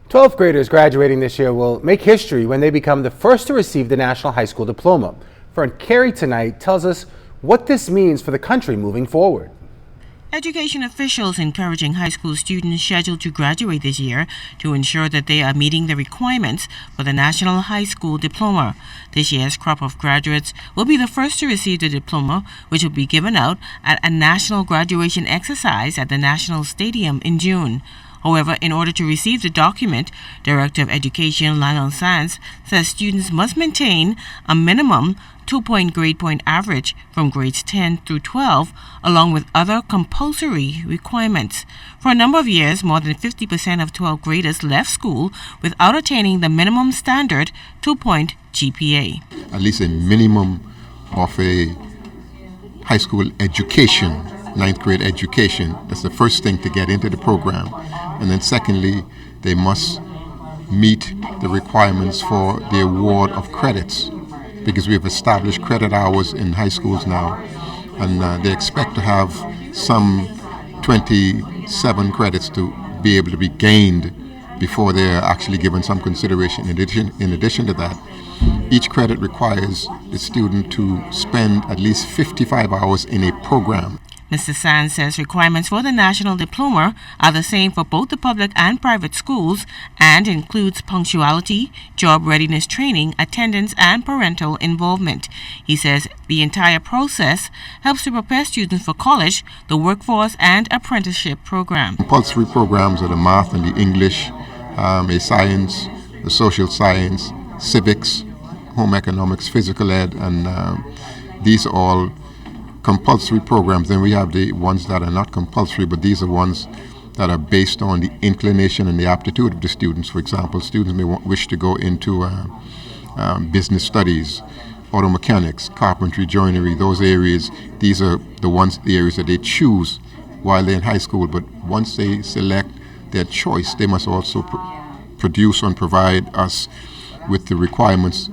12th graders graduating this year will make history when they become the first to receive the National High School Diploma. Fern Carey tonight tells us what this means for the country moving forward. Education officials encouraging high school students scheduled to graduate this year to ensure that they are meeting the requirements for the National High School Diploma. This year's crop of graduates will be the first to receive the diploma, which will be given out at a national graduation exercise at the National Stadium in June. However, in order to receive the document, Director of Education Lionel Sands says students must maintain a minimum 2-point grade point average from grades 10 through 12, along with other compulsory requirements. For a number of years, more than 50% of 12th graders left school without attaining the minimum standard 2-point GPA. At least a minimum of a high school education, 9th grade education. That's the first thing to get into the program. And then secondly, they must meet the requirements for the award of credits, because we have established credit hours in high schools now, and they expect to have some 27 credits to be able to be gained before they're actually given some consideration. In addition to that, each credit requires the student to spend at least 55 hours in a program. Mr. Sands says requirements for the National Diploma are the same for both the public and private schools and includes punctuality, job readiness training, attendance, and parental involvement. He says the entire process helps to prepare students for college, the workforce, and apprenticeship program. Compulsory programs are the math and the English, a science, the social science, civics, home economics, physical ed, and these are all compulsory programs. Then we have the ones that are not compulsory, but these are ones that are based on the inclination and the aptitude of the students. For example, students may wish to go into business studies, auto mechanics, carpentry, joinery, those areas. These are the areas that they choose while they're in high school. But once they select their choice, they must also produce and provide us with the requirements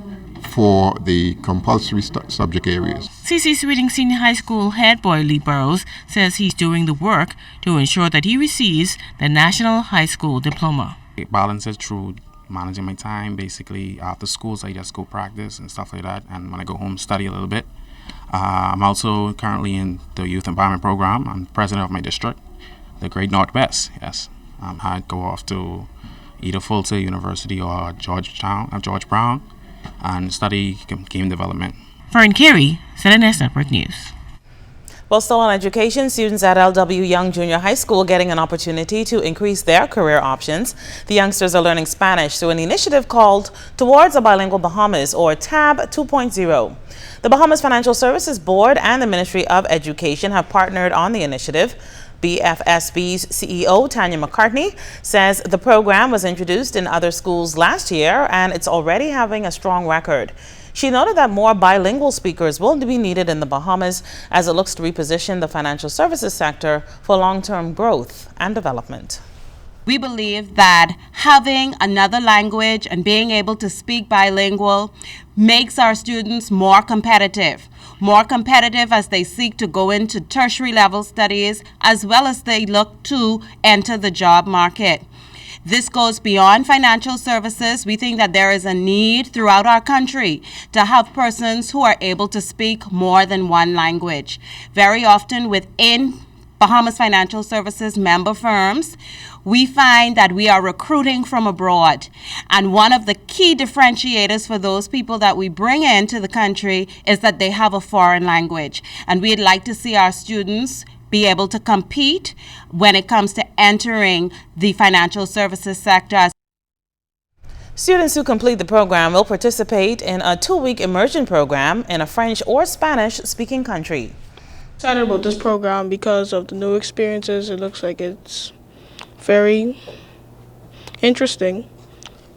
for the compulsory subject areas. C.C. Sweeting Senior High School head boy Lee Burrows says he's doing the work to ensure that he receives the National High School Diploma. It balances through managing my time. Basically, after schools, I just go practice and stuff like that, and when I go home, study a little bit. I'm also currently in the Youth Empowerment Program. I'm president of my district, the Great Northwest. Yes, I go off to either Fulton University or George Brown, and study game development. Fern Carey, CNS Network News. Well, still on education, students at LW Young Junior High School getting an opportunity to increase their career options. The youngsters are learning Spanish through an initiative called Towards a Bilingual Bahamas, or TAB 2.0. The Bahamas Financial Services Board and the Ministry of Education have partnered on the initiative. BFSB's CEO, Tanya McCartney, says the program was introduced in other schools last year and it's already having a strong record. She noted that more bilingual speakers will be needed in the Bahamas as it looks to reposition the financial services sector for long-term growth and development. We believe that having another language and being able to speak bilingual makes our students more competitive as they seek to go into tertiary level studies, as well as they look to enter the job market. This goes beyond financial services. We think that there is a need throughout our country to have persons who are able to speak more than one language. Very often within Bahamas Financial Services member firms, we find that we are recruiting from abroad. And one of the key differentiators for those people that we bring into the country is that they have a foreign language. And we'd like to see our students be able to compete when it comes to entering the financial services sector. Students who complete the program will participate in a 2-week immersion program in a French or Spanish-speaking country. Excited about this program because of the new experiences. It looks like it's very interesting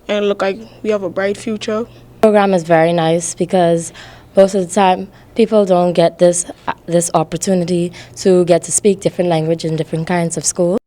and look like we have a bright future. The program is very nice because most of the time people don't get this opportunity to get to speak different language in different kinds of schools.